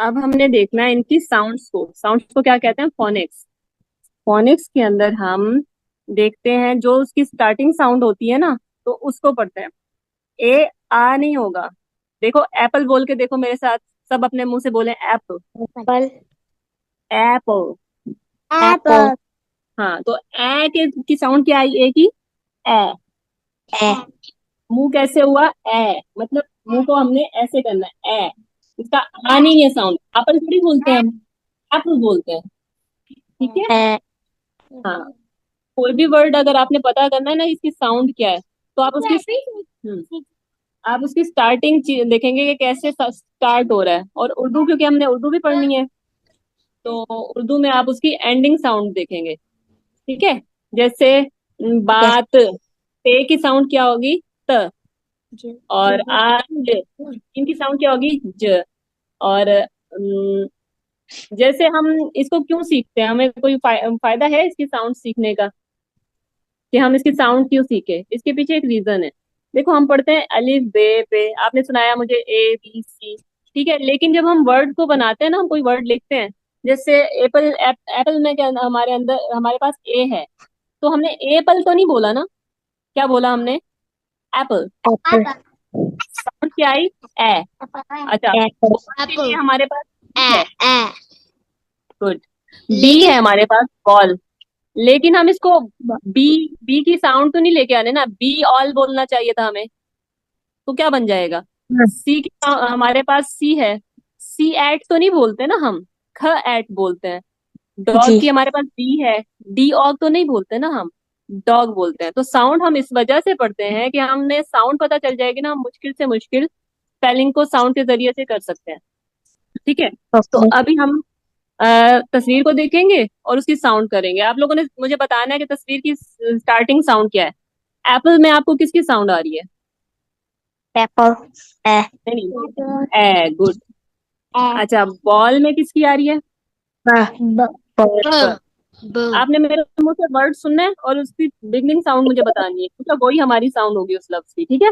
अब हमने देखना है इनकी साउंड्स को क्या कहते हैं? फोनिक्स। फोनिक्स के अंदर हम देखते हैं जो उसकी स्टार्टिंग साउंड होती है ना, तो उसको पढ़ते हैं। ए आ नहीं होगा। देखो एप्पल बोल के देखो मेरे साथ। सब अपने मुंह से बोले एप्पल। एप्पल। एप्पल। एप्पल। हाँ, तो ए के की साउंड क्या आई? ए की। ए। ए। मुंह कैसे हुआ? ए। मतलब मुंह को हमने ऐसे करना है, ए। इसका आ नहीं है साउंड। एप्पल थोड़ी बोलते हैं हम, एप्पल बोलते हैं। ठीक है। ए। हाँ। कोई भी वर्ड अगर आपने पता करना है ना इसकी साउंड क्या है, तो आप उसकी आप उसकी स्टार्टिंग देखेंगे कि कैसे स्टार्ट हो रहा है। और उर्दू, क्योंकि हमने उर्दू भी पढ़नी है, तो उर्दू में आप उसकी एंडिंग साउंड देखेंगे। ठीक है। जैसे यस। बात, ते की साउंड क्या होगी? त। और आज इनकी साउंड क्या होगी? ज। और जैसे हम इसको क्यों सीखते हैं, हमें कोई फायदा है इसकी साउंड सीखने का, कि हम इसकी साउंड क्यों सीखे? इसके पीछे एक रीजन है। देखो हम पढ़ते हैं अलिफ बे पे, आपने सुनाया मुझे ए बी सी। ठीक है, लेकिन जब हम वर्ड को बनाते हैं ना, हम कोई वर्ड लिखते हैं, जैसे एप्पल। एप्पल में क्या हमारे अंदर, हमारे पास ए है, तो हमने एप्पल तो नहीं बोला ना। क्या बोला हमने? एप्पल। एप्पल। साउंड क्या आई? ए। अच्छा, एप्पल। बॉल के लिए हमारे पास ए। बी है। ए। गुड। बी लेकिन है हमारे पास, बॉल। लेकिन हम इसको बी, बी की साउंड तो नहीं लेके आने ना, बी ऑल बोलना चाहिए था हमें। तो क्या बन जाएगा? सी की हमारे पास सी है, सी एट तो नहीं बोलते ना हम, ख एट बोलते हैं। डॉग जी। की हमारे पास डी है, डी ऑग तो नहीं बोलते ना हम, डॉग बोलते हैं। तो साउंड हम इस वजह से पढ़ते हैं कि हमने साउंड पता चल जाएगी ना, हम मुश्किल से मुश्किल स्पेलिंग को साउंड के जरिए से कर सकते हैं। ठीक है। तो ओके। अभी हम तस्वीर को देखेंगे और उसकी साउंड करेंगे। आप लोगों ने मुझे बताना है कि तस्वीर की स्टार्टिंग साउंड क्या है। एप्पल में आपको किसकी साउंड आ रही है? एप्पल। ए। नहीं नहीं, ए। गुड। अच्छा, बॉल में किसकी आ रही है? ब। ब। ब। आपने मेरे मुंह से वर्ड सुनना है और उसकी बिगनिंग साउंड मुझे बतानी है, मतलब वही हमारी साउंड होगी उस लफ्ज की। ठीक है।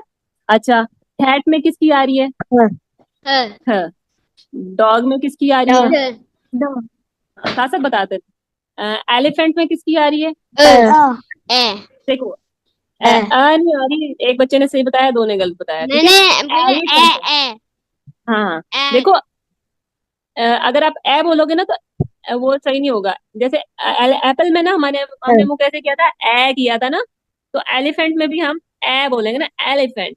अच्छा, कैट में किसकी आ रही है? ह। डॉग में किसकी आ रही है? साथ साथ बताते हैं। एलिफेंट में किसकी आ रही है? ए। देखो, ए। नहीं आ रही। एक बच्चे ने सही बताया, दो ने गलत बताया। ठीक है। मैंने बोले ए। एलिफेंट। ए। हाँ हाँ। ए। देखो, अगर आप ए बोलोगे ना, तो वो सही नहीं होगा। जैसे एप्पल में ना हमारे हमने मुंह कैसे किया था? ए किया था ना। तो एलिफेंट में भी हम ए बोलेंगे ना, elephant.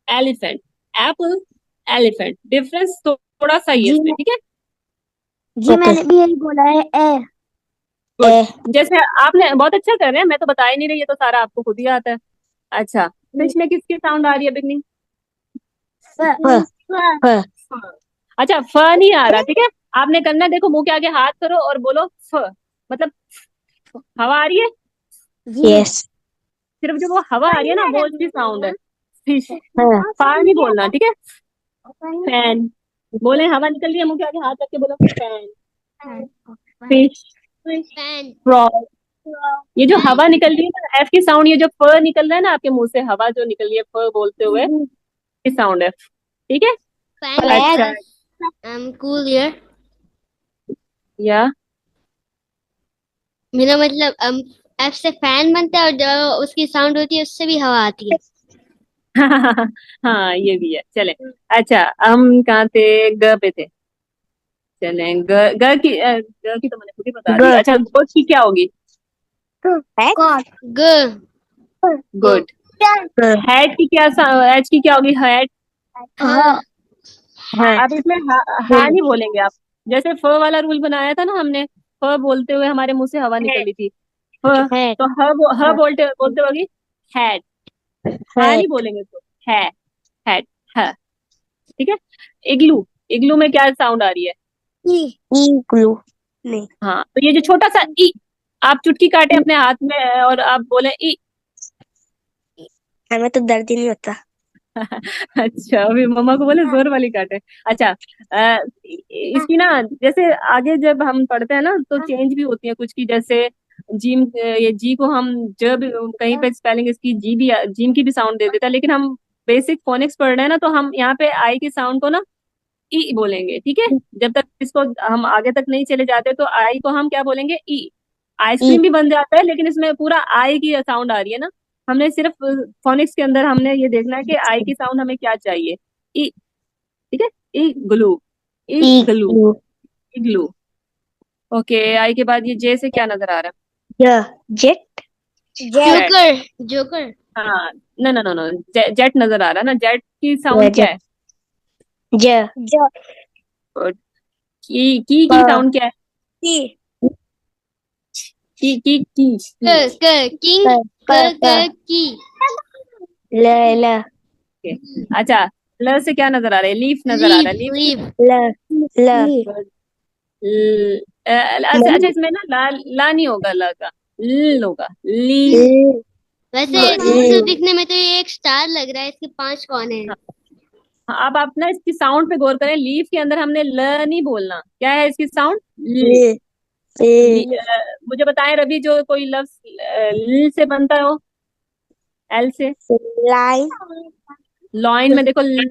Elephant. Apple. Elephant, difference थोड़ा सा ही है जी इसमें। ठीक है। जी ओके मैंने भी यही बोला है ए। गुड। ए। जैसे आपने बहुत अच्छा कर रहे हैं, मैं तो बता ही नहीं रही, ये तो सारा आपको खुद ही आता है। अच्छा, फिश में किसकी साउंड आ रही है बिगनिंग? फ। फ। अच्छा, फ नहीं आ रहा। ठीक है। आपने करना है, देखो मुंह के आगे हाथ करो और बोलो फ। मतलब हवा आ रही है। जी यस। सिर्फ जो वो हवा आ रही है ना, वो उसकी साउंड है। फिश। हाँ। फार नहीं बोलना। ठीक है। फैन। बोले हवा निकल रही है, मुंह के आगे हाथ करके बोलो फैन। फिश। फैन। फ्रॉग। ये जो हवा निकल रही है ना, एफ की साउंड, ये जो फ निकल रहा है ना आपके मुंह से, हवा जो निकल रही है फ बोलते हुए, ये साउंड है। ठीक है। फ्लैग। अच्छा। Cool year. या मेरा मतलब एफ से फैन बनता है और जो उसकी साउंड होती है उससे भी हवा आती है। हाँ, ये भी है। चले। अच्छा, हम कहाँ थे? ग पे थे। चले ग की तो मैंने खुद ही बता दी। ग। अच्छा, गोट की क्या होगी? गॉड। ग। ग। गुड। हैट की क्या एच की क्या होगी? हैट। हाँ। हाँ। अब इसमें हा, हा नहीं बोलेंगे आप। जैसे फ वाला रूल बनाया था ना हमने, फ बोलते हुए हमारे मुंह से हवा निकल रही थी। फ। है। तो ह बोलते बोलते होगी हैट। हा है। नहीं बोलेंगे तो है। हैट। है। ठीक है। इग्लू। इग्लू में क्या साउंड आ रही है? ई। ई ग्लू। नहीं। हाँ, तो ये जो छोटा सा ई, आप चुटकी काटे अपने हाथ में और आप बोले ई। हमें तो दर्द ही नहीं होता। अच्छा, अभी मम्मा को बोले जोर वाली काटे। अच्छा, इसकी ना, जैसे आगे जब हम पढ़ते हैं ना, तो चेंज भी होती है कुछ की। जैसे जीम, ये जी को हम जब कहीं पे स्पेलिंग इसकी जी भी, जीम की भी साउंड दे देता है, लेकिन हम बेसिक फोनिक्स पढ़ रहे हैं ना, तो हम यहाँ पे आई की साउंड को ना ई बोलेंगे, ठीक है। जब तक इसको हम आगे तक नहीं चले जाते तो आई को हम क्या बोलेंगे, ई। ई। आइसक्रीम भी बन जाता है, लेकिन इसमें पूरा आई की साउंड आ रही है ना। हमने सिर्फ फोनिक्स के अंदर हमने ये देखना है कि आई की साउंड हमें क्या चाहिए। ई, ठीक है। ई ग्लू, ई ई। ग्लू, ई ग्लू। ओके, आई के बाद ये जे से क्या नजर आ रहा ज। जेट। है? जेट। जोकर। जोकर। हाँ, no no no no, jet नजर आ रहा है ना। जेट की साउंड ज। क्या है? ज। ज। और की साउंड क्या है? की। की। क। किंग। क की। ल। ल। अच्छा, ल से क्या नजर आ रहा है? लीफ नजर आ रहा लीफ। है, लीफ। लीफ। ल। ल। अच्छा अच्छा, इसमें ना ला ला नहीं होगा, ला का ल होगा, ली। वैसे दूर से गुड। दिखने में तो ये एक स्टार लग रहा है, इसके 5 कोने हैं। हाँ, अब आप ना इसकी साउंड पे गौर करें। लीफ के अंदर हमने ल नहीं बोलना। क्या है इसकी साउंड? ल। ल। ल। मुझे बताएं रवि, जो कोई लफ्ज ल से बनता हो, एल से। लाइन। लॉइन में देखो, लॉइन,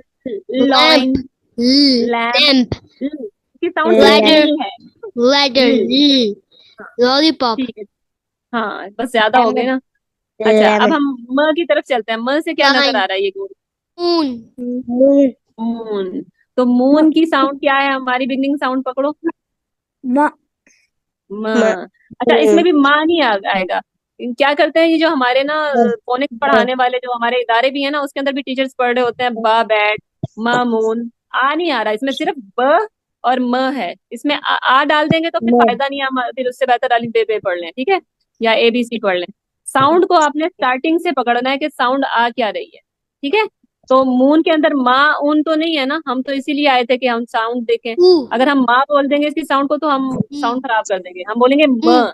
लैंप। लैम्प। लैंप। इसकी साउंड क्या है? लैडर। ल है। लैडर। ल। हाँ, लॉलीपॉप। ठीक है। हाँ, बस ज्यादा हो गए लेमन। ना। अच्छा, अब लेमन। हम म की तरफ चलते हैं। म से क्या नजर लाइन। आ रहा है? ये गोल। मून। मून। मून। तो मून की साउंड क्या है? हमारी बिगनिंग साउंड पकड़ो। म। म। म। अच्छा, इसमें भी माँ नहीं आएगा। क्या करते हैं ये जो हमारे ना फोनिक्स म। पढ़ाने वाले जो हमारे इदारे भी है ना, उसके अंदर भी टीचर्स पढ़ रहे होते हैं बा बैट, म मून। आ नहीं आ रहा इसमें, सिर्फ ब और म है। इसमें आ डाल देंगे तो फिर म। फायदा नहीं है। हम फिर उससे बेहतर अली बे बे पढ़ लें, ठीक है, या ए बी सी पढ़ लें। साउंड को आपने स्टार्टिंग से पकड़ना है कि साउंड आ क्या रही है, ठीक है। तो मून के अंदर माँ ऊन तो नहीं है ना, हम तो इसीलिए आए थे कि हम साउंड देखें। ऊ। अगर हम माँ बोल देंगे इसकी साउंड को तो हम साउंड खराब कर देंगे। हम बोलेंगे ऊ। म।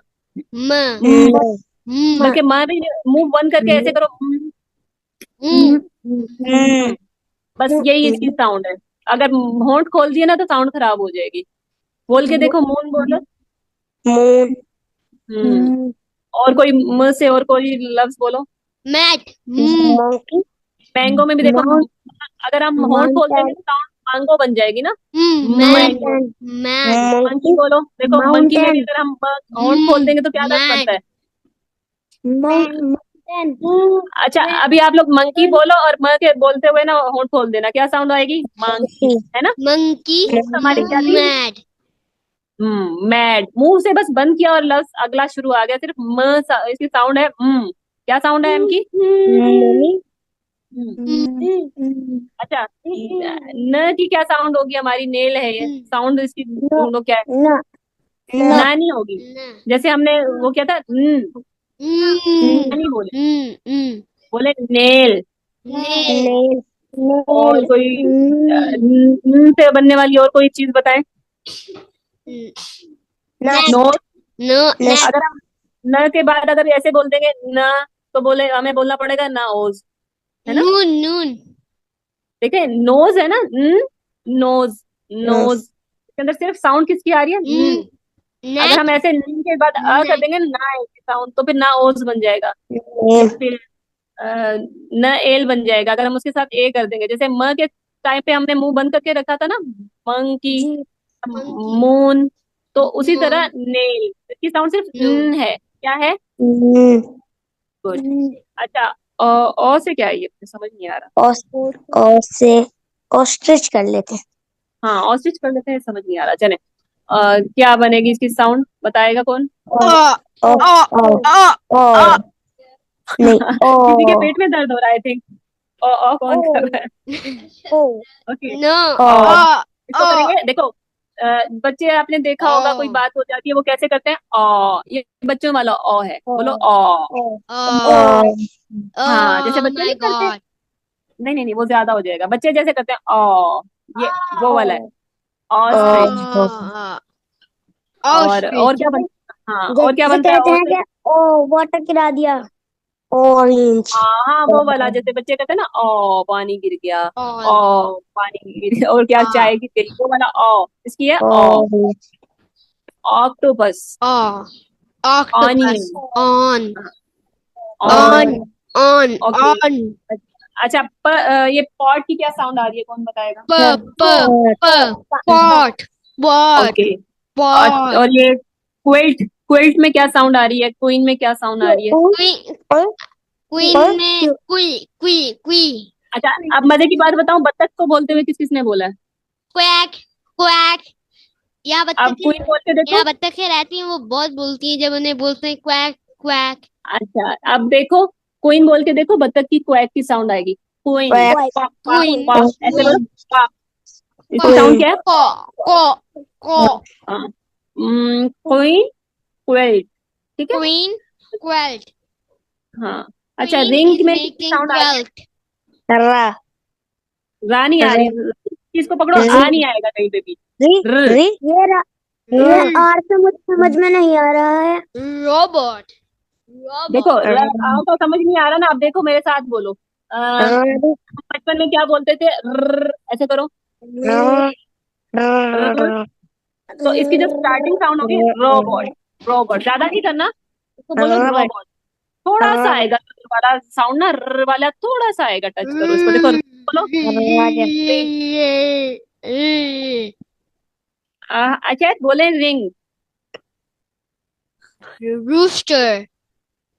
म। म। म। बल्कि माँ भी मुंह बंद करके ऐसे करो, ऊ। म। बस यही इसकी साउंड है। अगर होंठ खोल दिए ना तो साउंड खराब हो जाएगी। बोल के देखो, मून बोलो। मून। हम्म। और कोई म से और कोई लफ्ज बोलो। मैट। मंकी। मैंगो में भी देखो, अगर हम होंठ खोल देंगे माउंटेन। तो साउंड मांगो बन जाएगी ना। Mango. Mountain. Man. Monkey monkey. बोलो, देखो मंकी में भी माउंटेन। अगर हम होंठ खोल देंगे तो क्या लफ्ज बनता मैट। है? माउंटेन। अच्छा, अभी आप लोग मंकी बोलो और म के बोलते हुए ना होंठ खोल देना, क्या साउंड आएगी? मंकी, है ना। मंकी। हमारी क्या थी? मैड। मैड। मुंह से बस बंद किया और लफ्ज अगला शुरू आ गया। सिर्फ इसकी साउंड है क्या साउंड है एम की? मम्मी। हम्म। अच्छा, न की क्या साउंड होगी? हमारी नेल है ये, साउंड इसकी नो। ढूंढो क्या है। नो। नो। ना नहीं होगी। जैसे हमने वो क्या था, नहीं बोले, बोले नेल। नेल। और नेल। कोई से बनने वाली और कोई चीज बताएं। नोज। नो। नेट। अगर हम न के बाद अगर ऐसे बोल देंगे न, तो बोले हमें बोलना पड़ेगा ना ओज, है ना। नून। नून। देखिए, नोज है ना, नोज, नोज के अंदर सिर्फ साउंड किसकी आ रही है? अगर हम नेट। ऐसे न के बाद अ कर नेट। देंगे ना साउंड, तो फिर ना ओज बन जाएगा। नेल। फिर न एल बन जाएगा। अगर हम उसके साथ ए कर देंगे, जैसे म के टाइम पे हमने मुंह बंद करके रखा था ना, मंकी, मंकी। मून, तो उसी तरह मून। नेल, इसकी साउंड सिर्फ नो। न है। क्या है? गुड। अच्छा, से क्या है ये? मुझे समझ नहीं आ रहा। ऑस। और से ऑस्ट्रिच कर लेते हैं। हाँ, ऑस्ट्रिच कर लेते हैं, समझ नहीं आ रहा। चले, क्या बनेगी इसकी साउंड? बताएगा कौन? ओ। ओ। ओ। नहीं। किसी के ओ। पेट में दर्द हो रहा है, आई थिंक। ओ। कौन कर रहा है? ओ। ओके। नो। ओ। ओ। इसको करेंगे, देखो। बच्चे आपने देखा होगा, कोई ओ। बात हो जाती है वो कैसे करते हैं? ये बच्चों वाला ओ है, ओ। बोलो ओ। ओ। हाँ, जैसे ओ बच्चे माय नहीं करते। गॉड। नहीं नहीं नहीं, वो ज्यादा हो जाएगा। बच्चे जैसे करते हैं ओ, ये वो वाला है, ओ। ऑस्ट्रिच। ओ। और ऑस्ट्रिच। क्या बन हाँ, और क्या जैसे बनता है कहते ओ हैं से? क्या, ओ वाटर गिरा दिया। ऑरेंज। हाँ हाँ, वो वाला जैसे बच्चे कहते हैं ना, ओ पानी गिर गया, ऑल। ओ पानी गिर गया, और क्या, चाय गिर गई, वो वाला ओ। इसकी है O. Orange. Octopus. O. Onion. Octopus. On. On. On. On. Okay. On. अच्छा ये पॉट की क्या साउंड आ रही है, कौन बताएगा? प प प पॉट पॉट ओके। पॉट और ये क्विल्ट, क्विल्ट में क्या साउंड आ रही है? क्वीन में क्या साउंड आ रही है? क्वीन क्वीन में क्वी क्वी क्वी अच्छा, अब मजे की बात बताऊं, बत्तख को बोलते हुए किस किसने बोला है? Quack quack. अब क्वीन बोल के देखो। यहाँ बत्तखें रहती हैं, वो बहुत बोलती हैं, जब उन्हें बोलते हैं क्वैक क्वैक। अच्छा, अब देखो, क्वीन बोल के देखो, बत्तख की क्वैक की साउंड आएगी। Queen, pop pop queen pop, ऐसे बोलो। Queen pop. इसकी साउंड क्वीन क्या है? को को को हाँ, क्वीन, क्वेल्ट। ठीक है। क्वीन क्वेल्ट हाँ। अच्छा, क्वीन रिंग इज में किसकी मेकिंग साउंड आ रही है? क्वेल्ट। रा रा नहीं आ रे रही, इसको पकड़ो, आ री नहीं आएगा कहीं पे भी। री र। री ये आर तो मुझे समझ में नहीं आ रहा है। रोबोट देखो, रोबोट आ तो समझ नहीं आ रहा ना, अब देखो मेरे साथ बोलो। री बचपन में क्या बोलते थे? ऐसे करो। रा र। तो इसकी जो स्टार्टिंग साउंड होगी, रोबोट। रोबोट ज्यादा नहीं करना, इसको बोलो रबड़ रोबोट। थोड़ा सा आएगा र वाला साउंड ना, र वाला थोड़ा सा आएगा, टच करो इसको, देखो बोलो। दरवाजा रिंग। अच्छा, बोले रिंग। रूस्टर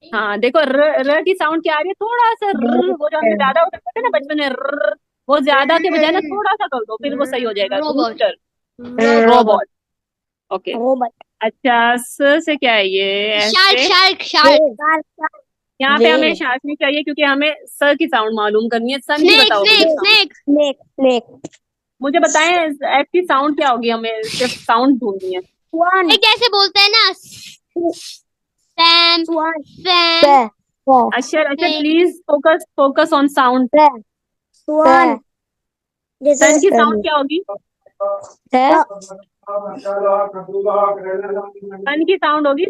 हाँ देखो, र की साउंड क्या आ रही है? थोड़ा सा र, वो जो हमने ज्यादा होता था ना बचपन में, र, वो ज्यादा के बजाय ना थोड़ा सा कर दो, फिर वो सही हो जाएगा। Robot rooster. Robot robot. Okay. Robot अच्छा, से क्या है ये? शार्क ऐसे। शार्क शार्क यहाँ पे हमें वेल शार्क नहीं चाहिए, क्योंकि हमें स की साउंड मालूम करनी है। सन की स्नेक बताओ स्नेक मुझे साउंड। स्नेक स्नेक स्नेक मुझे बताएं एफ की साउंड क्या होगी, हमें सिर्फ साउंड ढूंढनी है। स्वान जैसे बोलते हैं ना, सैम स्वान सैम अक्षर, अक्षर snake please focus, focus on sound. Swan जैसे सन की साउंड क्या होगी? सन की साउंड होगी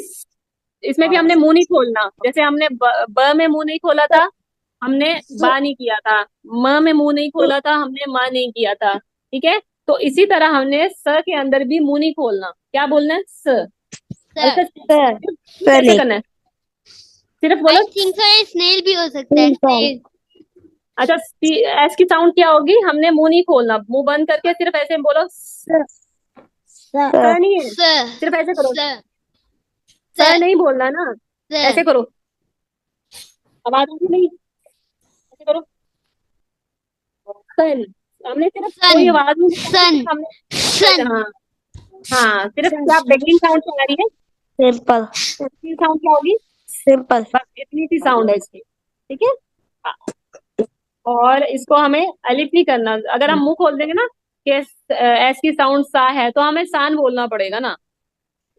इसमें भी हमने मुंह नहीं खोलना, जैसे हमने ब में मुंह नहीं खोला था, हमने बा नहीं किया था। म में मुंह नहीं खोला था, हमने म नहीं किया था। ठीक है। तो इसी तरह हमने स के अंदर भी मुंह नहीं खोलना, क्या बोलना है? स। और सर कैसे करना है? सिर्फ आई बोलो। थिंक सो ये स्नेल भी हो सकता है स्नेल अच्छा, एस की साउंड क्या होगी? हमने मुंह नहीं खोलना, मुंह बंद करके सिर्फ ऐसे बोलो। स नहीं है, स सिर्फ ऐसे करो। स स स नहीं बोलना ना, ऐसे स करो। आवाज आ रही नहीं, ऐसे करो। सन। हमने सिर्फ सन कोई आवाज नहीं निकाली, सन सिर्फ हमने सन हाँ। हाँ, सिर्फ क्या बेगिंग साउंड क्या आ रही है? सिंपल इसकी साउंड क्या होगी? सिंपल बस इतनी सी साउंड है इसकी। ठीक है। हाँ, और इसको हमें अलिफ नहीं करना। अगर हम मुंह खोल देंगे ना कि एस की साउंड सा है, तो हमें सान बोलना पड़ेगा ना।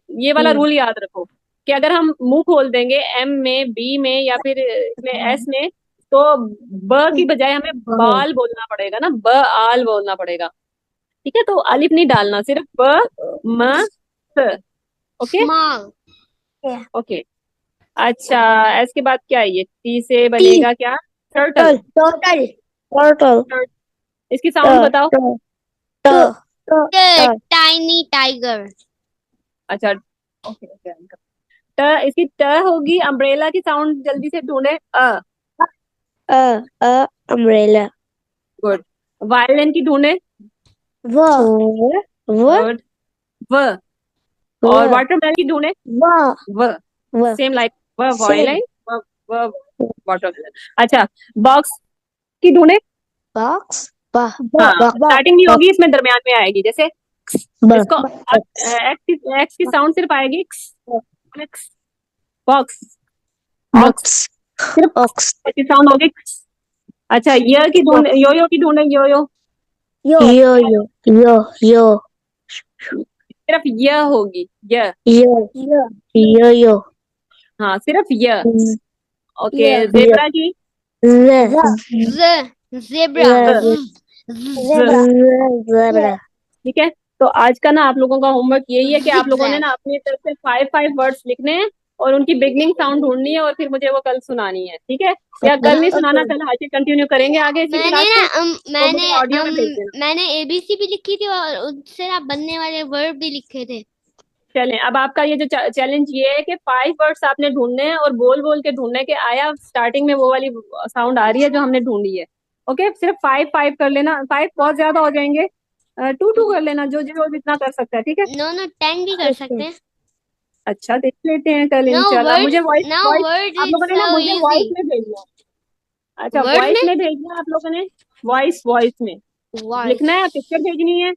ये वाला रूल याद रखो, कि अगर हम मुंह खोल देंगे एम में, बी में, या फिर इसमें एस में, तो ब की बजाय हमें बाल बोलना पड़ेगा ना, ब आल बोलना पड़ेगा। ठीक है। तो अलिफ नहीं डालना, सिर्फ ब म स। ओके। Small okay. अच्छा, एस के बाद क्या है? ये टी से टी बनेगा क्या? टर्टल। टोटल टोटल इसकी ट साउंड बताओ। ट ट ट टाइनी टाइगर अच्छा। Okay okay. ट, इसकी ट होगी। अम्ब्रेला की साउंड जल्दी से ढूंढे। अ अ अम्ब्रेला गुड। वायलिन की ढूंढे। व व गुड। व। और व वाटरमेलन की ढूंढे। व व। व सेम लाइक व सेम वायलिन। व व वाटरमेलन। अच्छा, बॉक्स की ढूंढे। बॉक्स ब हाँ, ब ब स्टार्टिंग नहीं होगी, इसमें दरमियान में आएगी, जैसे ब इसको एक्स की साउंड सिर्फ आएगी बॉक्स। बॉक्स। बॉक्स सिर्फ बॉक्स ऐसी साउंड होगी। अच्छा, य की ढूंढे, यो यो की ढूंढे। यो यो। यो यो यो यो सिर्फ य होगी, य। यो यो यो हाँ, सिर्फ य। ओके। यो जेब्रा की। ज ज जेब्रा ज। ज। ज़ेब्रा ठीक है। तो आज का ना आप लोगों का होमवर्क यही है कि आप लोगों ने zigzag ना अपनी तरफ से 5 वर्ड्स लिखने हैं, और उनकी बिगनिंग साउंड ढूंढनी है, और फिर मुझे वो कल सुनानी है। ठीक है। या कल नहीं सुनाना, कल आगे कंटिन्यू करेंगे आगे इसी मैंने क्लास ना में, तो मुझे ऑडियो में भेज देना। मैंने एबीसी भी लिखी थी और उससे ना बनने वाले वर्ड भी लिखे थे। चलें, अब आपका ये जो चैलेंज ये है कि 5 वर्ड्स आपने ढूंढने हैं, और बोल बोल के ढूंढने के आया स्टार्टिंग में वो वाली साउंड आ रही है जो हमने ढूंढी है। ओके, सिर्फ 5 5 कर लेना, 5 बहुत ज्यादा हो जाएंगे, 2 2 कर लेना, जो जो जितना कर सकता है, ठीक है। नो नो 10 भी कर ओके। सकते हैं। अच्छा, देख लेते हैं कल नो इंशाल्लाह। मुझे words, voice no voice words आप इज लोगों ने ना सो मुझे इजी। वॉइस में भेजना है। अच्छा, वर्ड वॉइस में, में भेजना है आप लोगों ने, वॉइस वॉइस में वॉइस। लिखना है, पिक्चर भेजनी है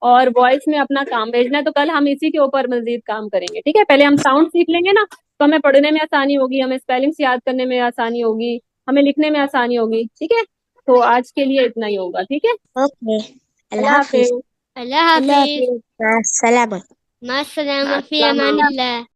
और वॉइस में अपना काम भेजना है। तो कल हम इसी के ऊपर मजीद काम करेंगे, ठीक है। पहले हम साउंड सीख लेंगे ना, तो हमें पढ़ने में आसानी होगी, हमें स्पेलिंग्स याद करने में आसानी होगी, हमें लिखने में आसानी होगी, ठीक है। तो आज के लिए इतना ही होगा, ठीक है। ओके। अल्लाह अल्लाह हाफिज। हाफिज। अल्लाह अल्लाह हाफिज। हाफिज। सलाम। मास्सलामा फी अस्सलाम। अमानिल्लाह।